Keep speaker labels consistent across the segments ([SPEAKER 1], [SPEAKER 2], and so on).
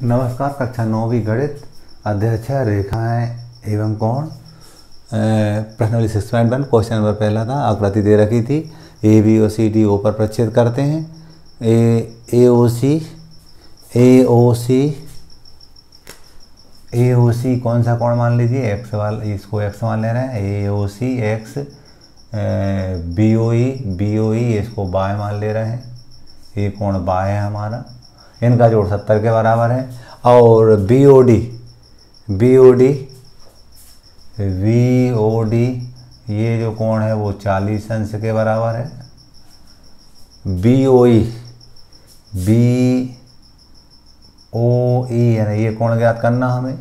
[SPEAKER 1] नमस्कार। कक्षा 9वीं गणित अध्याय 6 रेखाएं एवं कोण प्रश्नावली 6.1 क्वेश्चन नंबर पहला था। आकृति दे रखी थी ए बी और सी डी ओ पर प्रच्छेद करते हैं। ए ओ सी कौन सा कोण मान लीजिए, एक्स वाला, इसको एक्स मान ले रहे हैं। ए ओ सी एक्स, बी ओ ई इसको बाय मान ले रहे हैं। ये कोण बाय है हमारा, इनका जोड़ 70 के बराबर है। और बी ओ डी ये जो कोण है वो 40 अंश के बराबर है। बी ओ ई यानी ये कोण ज्ञात करना हमें,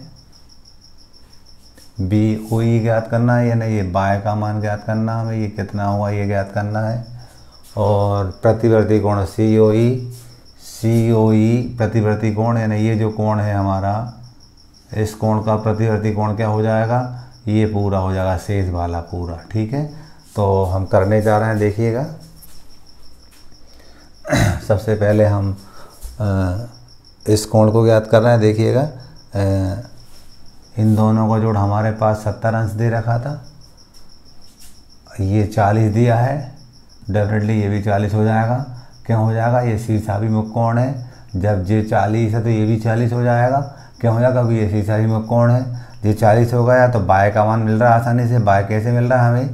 [SPEAKER 1] बी ओ ई ज्ञात करना है, यानी ये बाय का मान ज्ञात करना हमें, ये कितना हुआ ये ज्ञात करना है। और प्रतिवर्ती कोण सी ओ ई प्रतिवर्ती कोण, यानी ये जो कोण है हमारा, इस कोण का प्रतिवर्ती कोण क्या हो जाएगा, ये पूरा हो जाएगा, शेष वाला पूरा। ठीक है, तो हम करने जा रहे हैं, देखिएगा। सबसे पहले हम इस कोण को ज्ञात कर रहे हैं। देखिएगा, इन दोनों का जोड़ हमारे पास 70 अंश दे रखा था, ये 40 दिया है, डेफिनेटली ये भी 40 हो जाएगा। क्यों हो जाएगा, ये शीर्षाभिमुख कोण है। जब ये 40 है तो ये भी 40 हो जाएगा। क्यों हो जाएगा, क्योंकि ये शीर्षाभिमुख कोण है। ये 40 हो गया तो बाय का मान मिल रहा है आसानी से। बाय कैसे मिल रहा है हमें,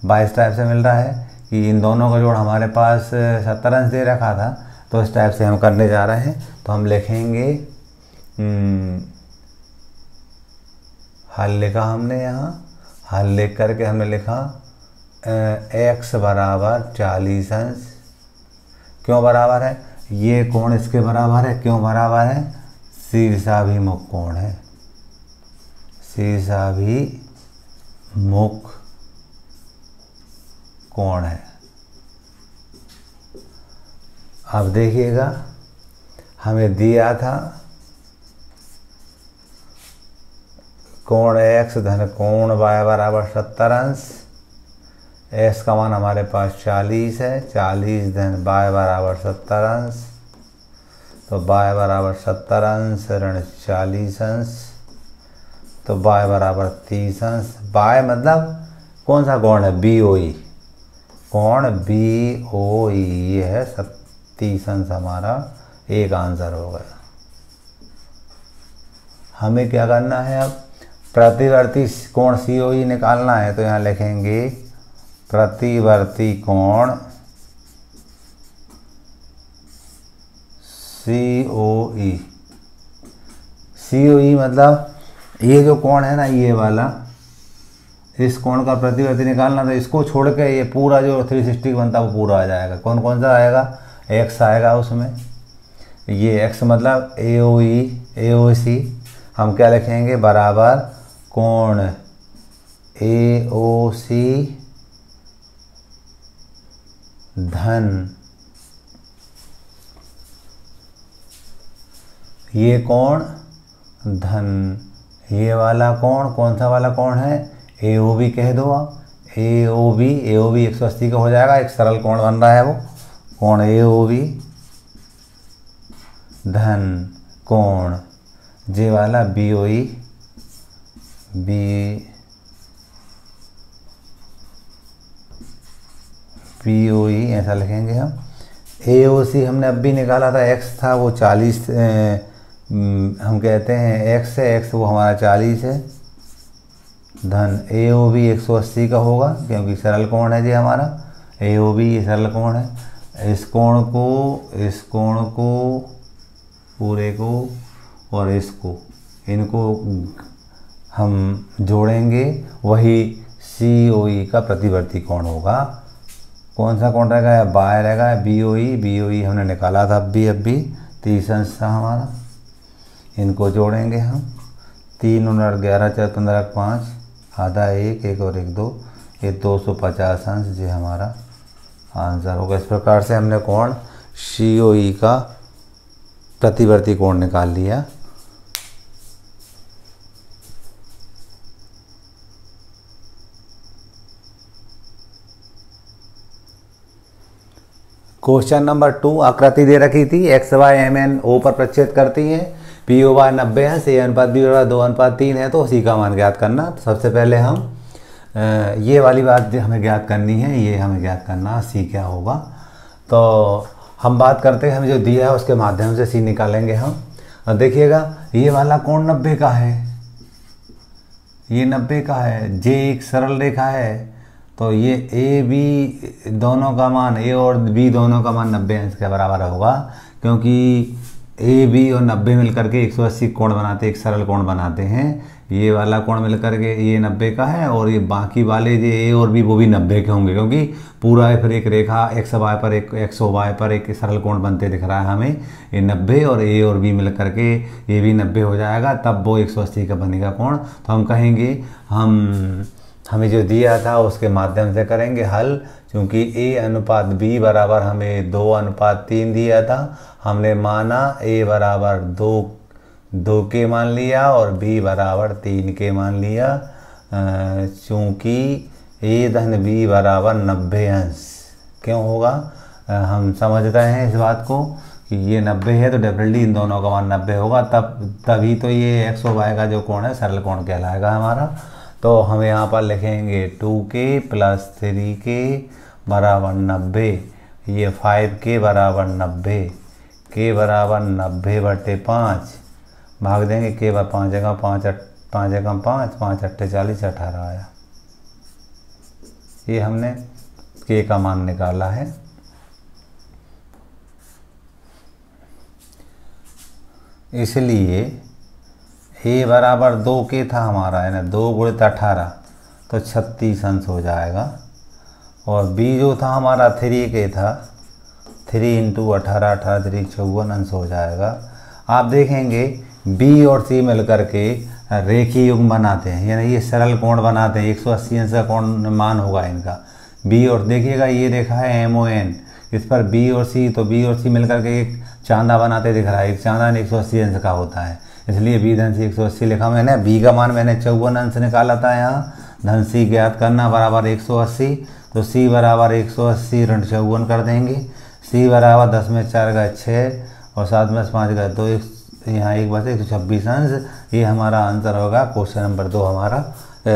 [SPEAKER 1] बाय इस टाइप से मिल रहा है कि इन दोनों का जोड़ हमारे पास 70 अंश दे रखा था, तो इस टाइप से हम करने जा रहे हैं। तो हम लिखेंगे, हल लिखा हमने यहाँ, हल लिख करके हमने लिखा x बराबर 40 अंश। क्यों बराबर है, ये कोण इसके बराबर है। क्यों बराबर है, शीर्षाभिमुख कोण है, शीर्षाभिमुख कोण है। अब देखिएगा, हमें दिया था कोण x धन कोण y बराबर 70 अंश। x का मान हमारे पास 40 है, 40 धन y बराबर 70 अंश, तो y बराबर 70 अंश ऋण 40 अंश, तो y बराबर 30 अंश। y मतलब कौन सा कोण है, बी ओ ई, कोण बी ओ ई, ये है 30 अंश हमारा एक आंसर हो गया। हमें क्या करना है, अब प्रतिवर्ती कोण सी ओ ई निकालना है। तो यहाँ लिखेंगे प्रतिवर्ती कोण सी ओ ई मतलब ये जो कोण है ना, ये वाला, इस कोण का प्रतिवर्ती निकालना। तो इसको छोड़ के ये पूरा जो 360 बनता है वो पूरा आ जाएगा। कौन कौन सा आएगा, x आएगा उसमें, ये x मतलब ए ओ सी। हम क्या लिखेंगे, बराबर कोण ए ओ सी धन ये कोण धन ये वाला कोण। कौन सा वाला कोण है, ए ओ बी कह दो आप। ए ओ बी 180 का हो जाएगा, एक सरल कोण बन रहा है वो, कोण ए ओ बी धन कोण जे वाला बी ओ ई ऐसा लिखेंगे हम। ए ओ सी हमने अब भी निकाला था, x था वो 40, हम कहते हैं x है, x वो हमारा 40 है, धन ए ओ बी 180 का होगा, क्योंकि सरल कोण है जी हमारा। ए ओ बी ये सरल कोण है। इस कोण को पूरे को और इसको, इनको हम जोड़ेंगे, वही सी ओ ई का प्रतिवर्ती कोण होगा। कौन सा कोण रहेगा, बाय रहेगा, बी ओ ई हमने निकाला था अब भी 30 अंश था हमारा। इनको जोड़ेंगे हम, 3 और 11 4 15 5, आधा 1 और 1 2, ये 250 अंश ये हमारा आंसर होगा। इस प्रकार से हमने कोण सी ओ ई का प्रतिवर्ती कोण निकाल लिया। क्वेश्चन नंबर 2, आकृति दे रखी थी, X Y M N O पर प्रच्छेद करती है। पी ओ बार 90 है, सी अनुपात बी बराबर 2:3 है, तो सी का मान ज्ञात करना। तो सबसे पहले हम ये वाली बात हमें ज्ञात करनी है, ये हमें ज्ञात करना सी क्या होगा। तो हम बात करते हैं, हमें जो दिया है उसके माध्यम से सी निकालेंगे हम। और देखिएगा ये वाला कोण 90 का है, ये 90 का है, जे एक सरल रेखा है, तो ये ए बी दोनों का मान, ए और बी दोनों का मान 90 अंश के बराबर होगा, क्योंकि ए बी और 90 मिलकर के 180 कोण बनाते, एक सरल कोण बनाते हैं। ये वाला कोण मिलकर के ये 90 का है, और ये बाकी वाले जो ए और बी वो भी 90 के होंगे, क्योंकि पूरा फिर एक रेखा एक्स वाई पर एक सरल कोण बनते दिख रहा है हमें। ये 90 और ए और बी मिलकर के ये भी 90 हो जाएगा, तब वो 180 का बनेगा कोण। तो हम कहेंगे हमें जो दिया था उसके माध्यम से करेंगे हल। क्योंकि ए अनुपात बी बराबर हमें 2:3 दिया था, हमने माना ए बराबर 2 के मान लिया और बी बराबर 3 के मान लिया। चूँकि ए धन बी बराबर 90 अंश क्यों होगा, हम समझ रहे हैं इस बात को कि ये 90 है, तो डेफिनेटली इन दोनों का मान 90 होगा, तभी तो ये एक्स और वाई का जो कोण है सरल कोण कहलाएगा हमारा। तो हम यहाँ पर लिखेंगे 2k + 3k बराबर 90, ये 5k बराबर 90, k बराबर 90/5 भाग देंगे, k बार 5 जगह 5 एकम 5, 5 अट्ठे 40, 18 आया। ये हमने k का मान निकाला है। इसलिए ए बराबर 2k था हमारा, है ना, 2 × 18 तो 36 अंश हो जाएगा। और बी जो था हमारा 3k था, 3 × 18, 18 3 54 अंश हो जाएगा। आप देखेंगे बी और सी मिलकर के रेखीय युग्म बनाते हैं, यानी ये सरल कोण बनाते हैं, 180 अंश का कोण मान होगा इनका। बी और देखिएगा ये रेखा है MON, इस पर बी और सी, तो बी और सी मिलकर के एक चांदा बनाते दिख रहा है, एक चांदा 180 अंश का होता है, इसलिए बी धन सी 180 लिखा मैंने। बी का मान मैंने 54 अंश निकाला था यहाँ, धन सी ज्ञात करना बराबर 180, तो सी बराबर 180 ऋण 54 कर देंगे। सी बराबर 10 में 4 गए 6 और 7 में 5 गए 2, यहाँ एक बचे 126 अंश। ये हमारा आंसर होगा क्वेश्चन नंबर 2 हमारा।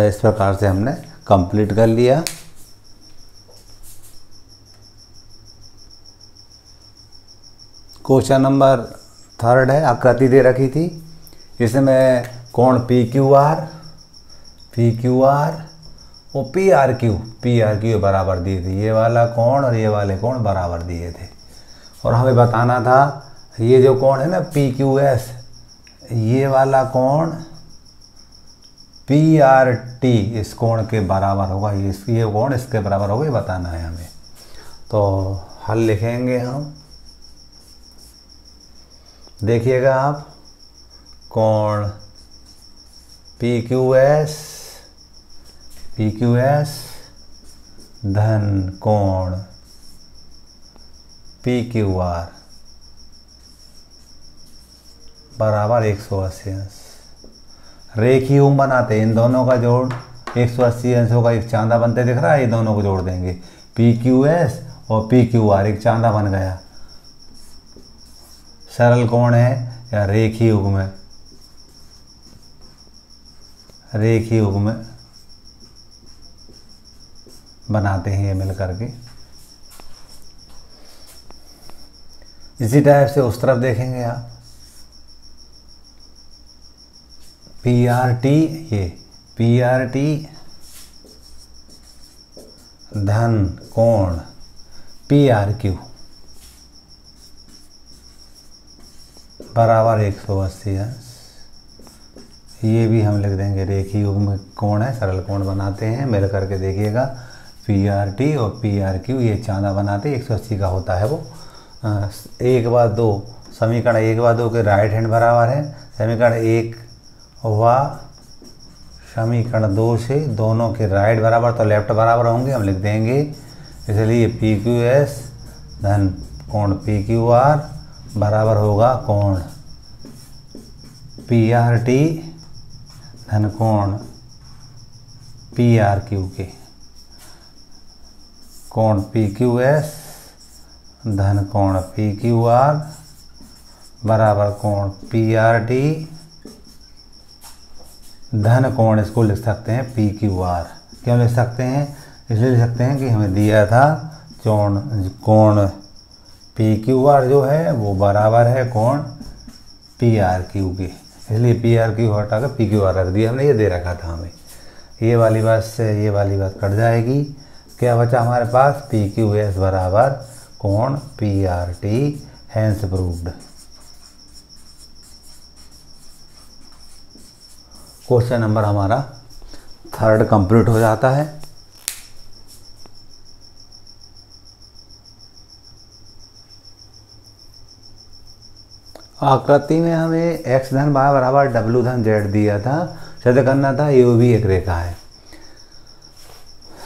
[SPEAKER 1] इस प्रकार से हमने कंप्लीट कर लिया। क्वेश्चन नंबर 3 है, आकृति दे रखी थी, इसमें कोण PQR और PRQ बराबर दिए थे। ये वाला कोण और ये वाले कोण बराबर दिए थे, और हमें बताना था ये जो कोण है ना PQS, ये वाला कोण PRT इस कोण के बराबर होगा, ये कोण इसके बराबर होगा, ये बताना है हमें। तो हल लिखेंगे हम, देखिएगा आप, कोण PQS धन कोण PQR बराबर 180 अंश। रेखीय युग्म बनाते हैं, इन दोनों का जोड़ 180 अंशों का एक चांदा बनते दिख रहा है, ये दोनों को जोड़ देंगे, PQS और PQR एक चांदा बन गया। सरल कोण है या रेखीय युग्म है, रेखीय युग्म बनाते हैं ये मिल करके। इसी टाइप से उस तरफ देखेंगे आप, PRT, ये PRT धन कोण PRQ बराबर 180 अंश। ये भी हम लिख देंगे, रेखीय युग्म कोण है, सरल कोण बनाते हैं मिल करके। देखिएगा PRT और PRQ ये चांदा बनाते 180 का होता है वो। 1/2 समीकरण 1/2 के राइट हैंड बराबर है, समीकरण 1 व समीकरण 2 से दोनों के राइट बराबर, तो लेफ्ट बराबर होंगे, हम लिख देंगे। इसलिए PQS धन कोण PQR बराबर होगा कोण PRT धन कोण PRQ के। कोण PQS धन कोण PQR बराबर कोण PRT धन कोण, इसको लिख सकते हैं PQR। क्यों लिख सकते हैं? इसलिए लिख सकते हैं कि हमें दिया था कोण PQR जो है वो बराबर है कोण PRQ के, इसलिए PRQ हटा कर PQR रख दिया हमने, ये दे रखा था हमें। ये वाली बात से ये वाली बात कट जाएगी। क्या बचा हमारे पास? PQS बराबर कोण PRT, hence proved. Question number हमारा 3 कंप्लीट हो जाता है। आकृति में हमें x धन y बराबर w धन z दिया था, सिद्ध करना था ये भी एक रेखा है।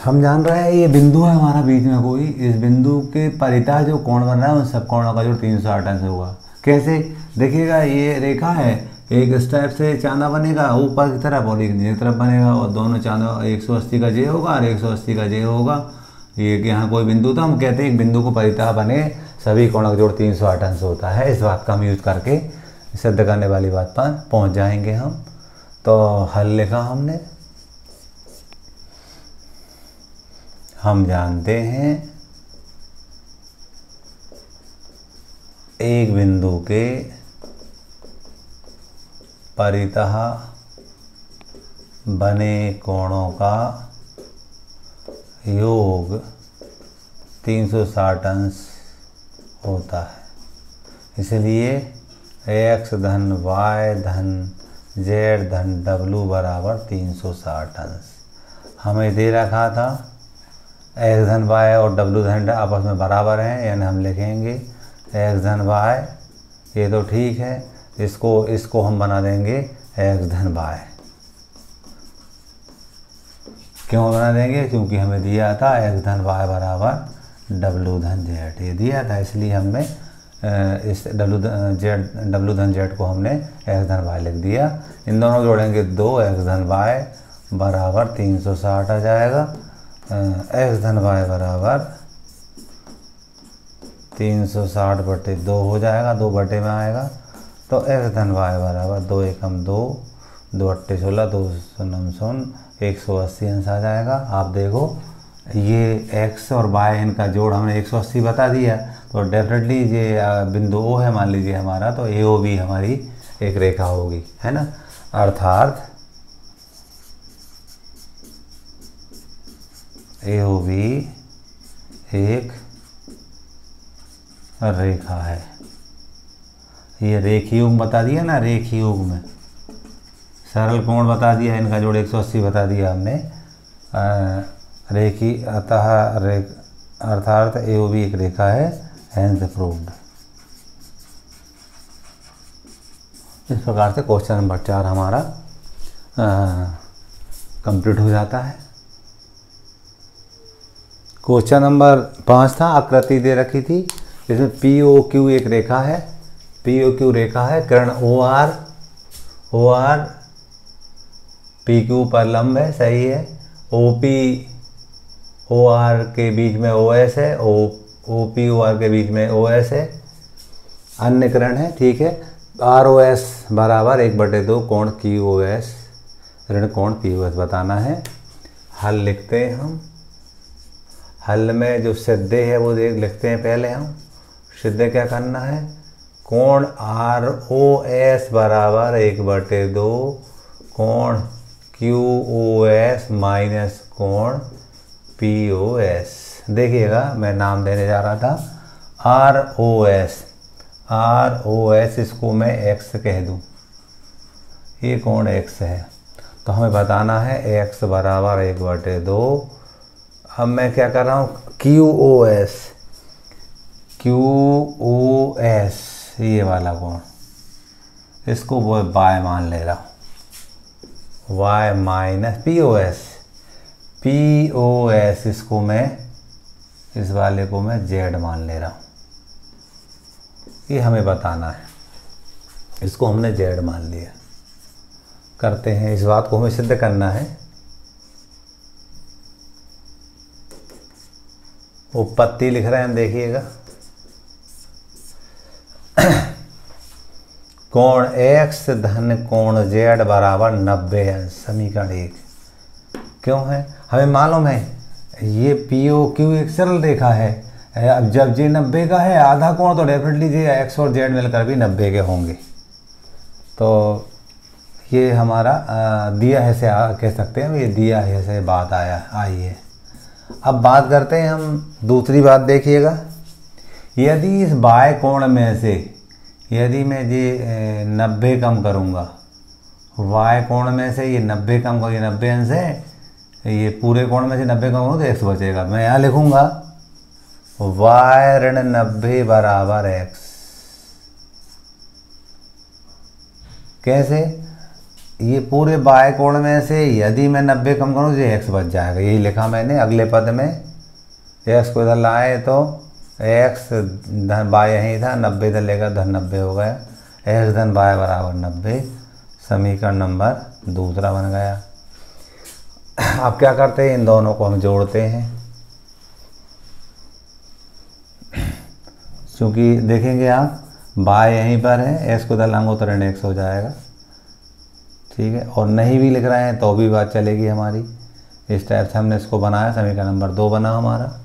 [SPEAKER 1] हम जान रहे हैं ये बिंदु है हमारा बीच में कोई, इस बिंदु के परितः जो कोण बन रहा है उन सब कोणों का जो 360 अंश होगा। कैसे? देखिएगा ये रेखा है, एक इस टाइप से चांदा बनेगा ऊपर की तरफ और एक नीचे की तरफ बनेगा, और दोनों चांदा 180 का जे होगा और 180 का जे होगा। ये कि यहाँ कोई बिंदु था, हम कहते हैं एक बिंदु को परितः बने सभी कोणों का जोड़ 360 अंश होता है। इस बात का हम यूज करके सिद्ध करने वाली बात पर पहुँच जाएंगे हम। तो हल लिखा हमने, हम जानते हैं एक बिंदु के परितः बने कोणों का योग 360 अंश होता है, इसलिए x धन y धन z धन w बराबर 360 अंश। हमें दे रखा था x धन y और w धन आपस में बराबर हैं, यानी हम लिखेंगे x धन y, ये तो ठीक है, इसको हम बना देंगे x धन y। क्यों बना देंगे? क्योंकि हमें दिया था x धन y बराबर w धन z, ये दिया था, इसलिए हमने इस w धन z को हमने x धन y लिख दिया। इन दोनों जोड़ेंगे 2, x धन y बराबर 360 आ जाएगा। x धन y बराबर 360 बटे 2 हो जाएगा, 2 बटे में आएगा, तो x धन y बराबर 2 एकम 2, 2 अट्ठे 16, 2 शून्य शून्य, 180 अंश आ जाएगा। आप देखो ये x और y इनका जोड़ हमने 180 बता दिया, तो डेफिनेटली ये बिंदु O है मान लीजिए हमारा, तो AOB हमारी एक रेखा होगी, है ना। अर्थात AOB एक रेखा है। ये रेखीय युग्म बता दिया ना, रेखीय युग्म में सरल कोण बता दिया, इनका जोड़ 180 बता दिया हमने। अर्थात AOB एक रेखा है, हैंस प्रूव्ड। इस प्रकार से क्वेश्चन नंबर 4 हमारा कंप्लीट हो जाता है। क्वेश्चन नंबर 5 था, आकृति दे रखी थी, इसमें POQ एक रेखा है, POQ रेखा है, किरण OR PQ पर लंब है, सही है। OP OR के बीच में OS है, OP OR के बीच में OS है, अन्य किरण है, ठीक है। ROS बराबर 1/2 कोण QOS, ऋण कोण POS बताना है। हल लिखते हैं हम। हल में जो सिद्ध है वो लिखते हैं पहले हम। सिद्ध क्या करना है? कोण ROS बराबर 1/2 कोण QOS माइनस कोण POS। देखिएगा मैं नाम देने जा रहा था ROS, इसको मैं X कह दूं, ये कोण X है, तो हमें बताना है X बराबर 1/2। अब मैं क्या कर रहा हूँ? QOS ये वाला कोण, इसको वो y मान ले रहा हूँ, y माइनस POS, इसको मैं इस वाले को मैं Z मान ले रहा हूँ। ये हमें बताना है, इसको हमने Z मान लिया। करते हैं, इस बात को हमें सिद्ध करना है। उत्पत्ति लिख रहे हैं हम, देखिएगा कोण x धन कोण z बराबर 90 अंश। समीकरण 1 क्यों है, हमें मालूम है ये POQ एक सरल रेखा है। अब जब जे 90 का है आधा कोण, तो डेफिनेटली जे x और z मिलकर भी 90 के होंगे। तो ये हमारा दिया है से कह सकते हैं, ये दिया है से बात आई है। अब बात करते हैं हम दूसरी बात। देखिएगा, यदि इस बाएं कोण में से यदि मैं ये 90 कम करूँगा, बाएं कोण में से ये 90 कम करूँ, ये 90 अंश है, ये पूरे कोण में से 90 कम करूँ तो x बचेगा। मैं यहाँ लिखूँगा y ऋण 90 बराबर x। कैसे, ये पूरे बाएं कोण में से यदि मैं 90 कम करूँ तो ये x बच जाएगा। यही लिखा मैंने अगले पद में। x को इधर लाए तो x धन बाय यहीं था, 90 इधर लेकर धन 90 हो गया। x धन बाय बराबर 90। समीकरण नंबर दूसरा बन गया। अब क्या करते हैं, इन दोनों को हम जोड़ते हैं। क्योंकि देखेंगे आप बाय यहीं पर है, x को इधर लाऊंगा तो ऋण x हो जाएगा। ठीक है, और नहीं भी लिख रहे हैं तो भी बात चलेगी हमारी। इस टाइप से हमने इसको बनाया। समीकरण नंबर 2 बना हमारा।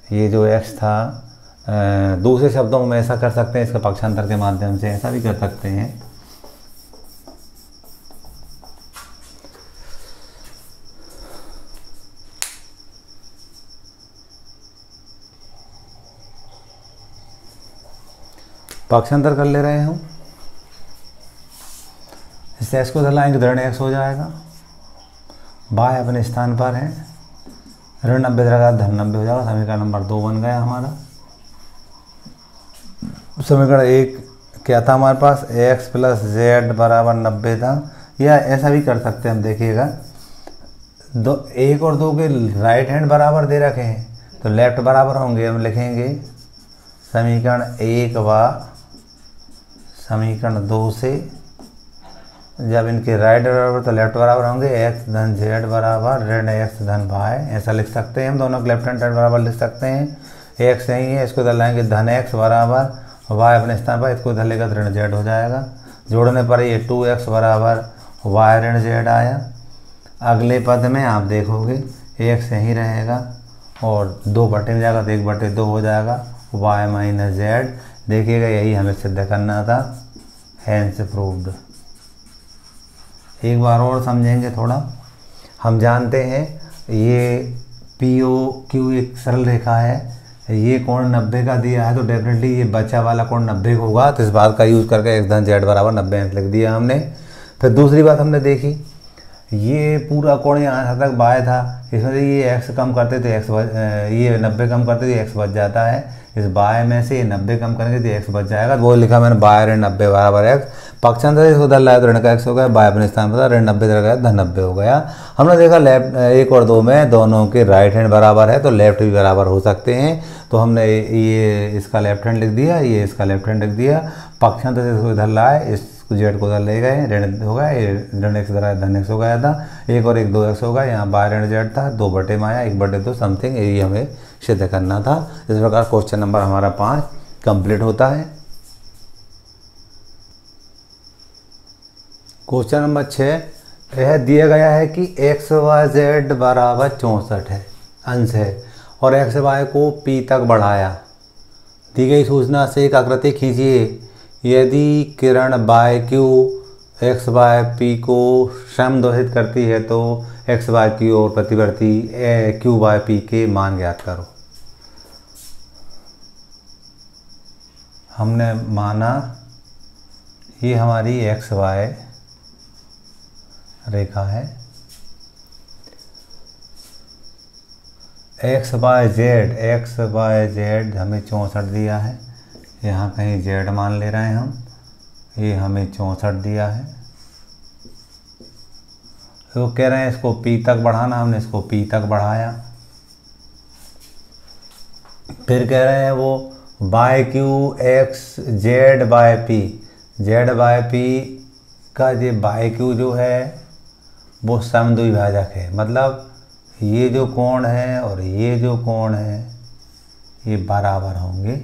[SPEAKER 1] ये जो x था, दूसरे शब्दों में ऐसा कर सकते हैं, इसका पक्षांतर के माध्यम से ऐसा भी कर सकते हैं। पक्षांतर कर ले रहे हूँ, इस x को इधर लाएंगे तो ऋण x हो जाएगा। बाय अपने स्थान पर है, ऋण 90 जगह धन 90 हो जाएगा। समीकरण नंबर 2 बन गया हमारा। समीकरण 1 क्या था हमारे पास, x प्लस z बराबर 90 था। या ऐसा भी कर सकते हैं हम, देखिएगा 1 और 2 के राइट हैंड बराबर दे रखे हैं तो लेफ्ट बराबर होंगे। हम लिखेंगे समीकरण 1 व समीकरण 2 से जब इनके राइट बराबर तो लेफ्ट बराबर होंगे, x धन z बराबर ऋण x धन y। ऐसा लिख सकते हैं हम, दोनों लेफ्ट हैंड साइड बराबर लिख सकते हैं। x नहीं है, इसको इधर लाएंगे धन x बराबर y अपने स्थान पर, इसको इधर लेकर ऋण z हो जाएगा। जोड़ने पर ये 2x बराबर y ऋण z आया। अगले पद में आप देखोगे x यहीं रहेगा और 2 बटे में जाएगा तो 1/2 हो जाएगा, y माइनस z। देखिएगा यही हमें सिद्ध करना था, हैंस प्रूव्ड। एक बार और समझेंगे थोड़ा। हम जानते हैं ये POQ एक सरल रेखा है, ये कोण 90 का दिया है तो डेफिनेटली ये बचा वाला कोण 90 का होगा। तो इस बात का यूज़ करके x धन z बराबर 90 अंश लिख दिया हमने। फिर दूसरी बात हमने देखी, ये पूरा कोण यहाँ तक बाय था, इसमें से ये x कम करते तो ये 90 कम करते तो x बच जाता है। इस बाय में से ये 90 कम करेंगे तो x बच जाएगा। वो लिखा मैंने बाय ऋण 90 बराबर x। पक्षांतर इसको इधर लाया तो ऋण का x हो गया, बाय अपने स्थान पर ऋण 90 इधर गया धन 90 हो गया। हमने देखा लेफ्ट 1 और 2 में दोनों के राइट हैंड बराबर है तो लेफ्ट भी बराबर हो सकते हैं। तो हमने ये इसका लेफ्ट हैंड लिख दिया, ये इसका लेफ्ट हैंड लिख दिया। पक्षांतर से इसको इधर लाए, इस जेड को उधर ले गए, ऋण हो गया, ये ऋण x इधर धन x हो गया था। 1 और 1 2x हो गया, यहाँ बाय ऋण जेड था, 2 बटे में आया, 1/2 समथिंग। यही हमें सिद्ध करना था। इस प्रकार क्वेश्चन नंबर हमारा 5 कंप्लीट होता है। क्वेश्चन नंबर 6 यह दिया गया है कि x y z बराबर 64 है, अंश है, और x y को p तक बढ़ाया। दी गई सूचना से एक आकृति खींचिए। यदि किरण by q x by p को समदोहित करती है तो x बाय q और प्रतिवर्ती q बाय p के मान ज्ञात करो। हमने माना ये हमारी x y रेखा है, x बाय z हमें 64 दिया है। यहाँ कहीं z मान ले रहे हैं हम, ये हमें 64 दिया है। तो कह रहे हैं इसको p तक बढ़ाना, हमने इसको p तक बढ़ाया। फिर कह रहे हैं वो by q x z by p का ये बाय q जो है वो समद्विभाजक है। मतलब ये जो कोण है और ये जो कोण है ये बराबर होंगे।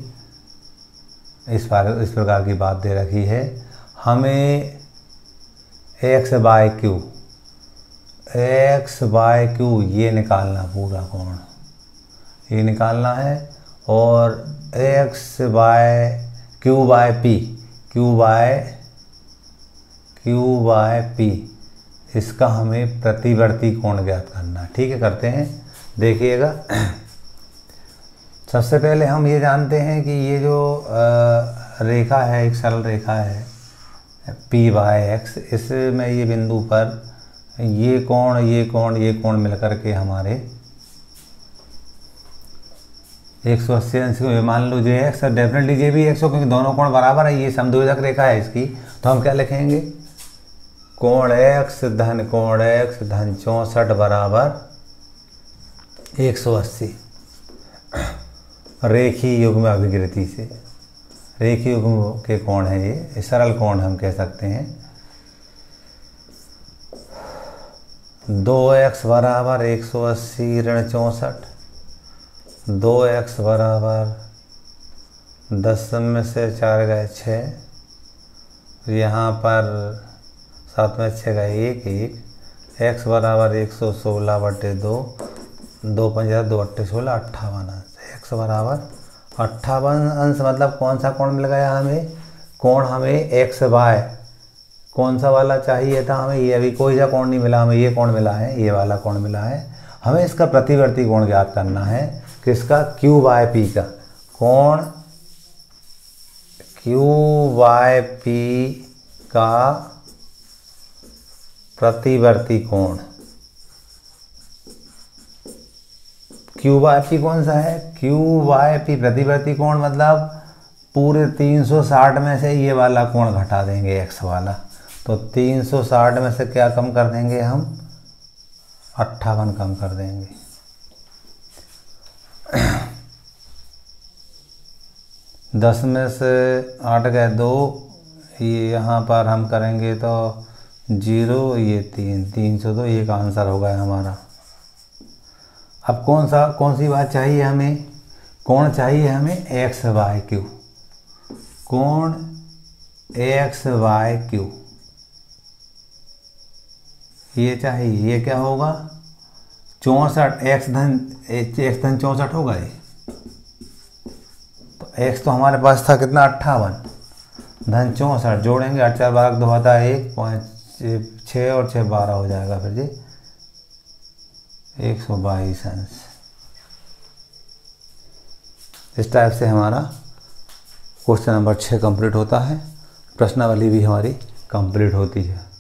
[SPEAKER 1] इस प्रकार की बात दे रखी है। हमें एक्स बाय क्यू ये निकालना, पूरा कोण ये निकालना है। और X by Q by P इसका हमें प्रतिवर्ती कोण ज्ञात करना है। ठीक है, करते हैं, देखिएगा। सबसे पहले हम ये जानते हैं कि ये जो रेखा है, एक सरल रेखा है पी बाय एक्स, इसमें ये बिंदु पर ये कोण मिलकर के हमारे 180 अंश को मान लो जे एक्स और डेफिनेटली जे भी एक्स हो, क्योंकि दोनों कोण बराबर है। ये समद्विभाजक रेखा है इसकी, तो हम क्या लिखेंगे, कोण एक्स धन 64 बराबर 180 रेखीय युग्म अभिकृति से। रेखीय युग्म के कोण है ये सरल कोण हम कह सकते हैं। 2x बराबर 180 ऋण 64, 2x बराबर 10 में से 4 गए 6, यहाँ पर 7 में 6 गए 1, x बराबर 116/2, 2 पंजा 2 8 16 58 अंश। x बराबर 58 अंश मतलब कौन सा कोण मिल गया हमें, कोण हमें x बाय कौन सा वाला चाहिए था हमें, ये अभी कोई सा कोण नहीं मिला हमें, ये कोण मिला है, ये वाला कोण मिला है। हमें इसका प्रतिवर्ती कोण ज्ञात करना है, किसका, q बाय p का। कोण q बाय p का प्रतिवर्ती कोण, q बाय p कौन सा है, q बाय p प्रतिवर्ती कोण मतलब पूरे 360 में से ये वाला कोण घटा देंगे x वाला, तो 360 में से क्या कम कर देंगे हम, 58 कम कर देंगे। 10 में से 8 गए 2, ये यहाँ पर हम करेंगे तो 0, ये 3, 302, ये का आंसर होगा हमारा। अब कौन सी बात चाहिए हमें, कोण चाहिए हमें एक्स बाय क्यू, कोण एक्स बाय क्यू ये चाहिए। ये क्या होगा, 64 x धन 64 होगा ये, तो x तो हमारे पास था कितना 58 धन 64, जोड़ेंगे 8 4 12 2 होता है 1 5 6 और 6 12 हो जाएगा फिर जी 122 अंश। इस टाइप से हमारा क्वेश्चन नंबर 6 कंप्लीट होता है, प्रश्नावली भी हमारी कंप्लीट होती है।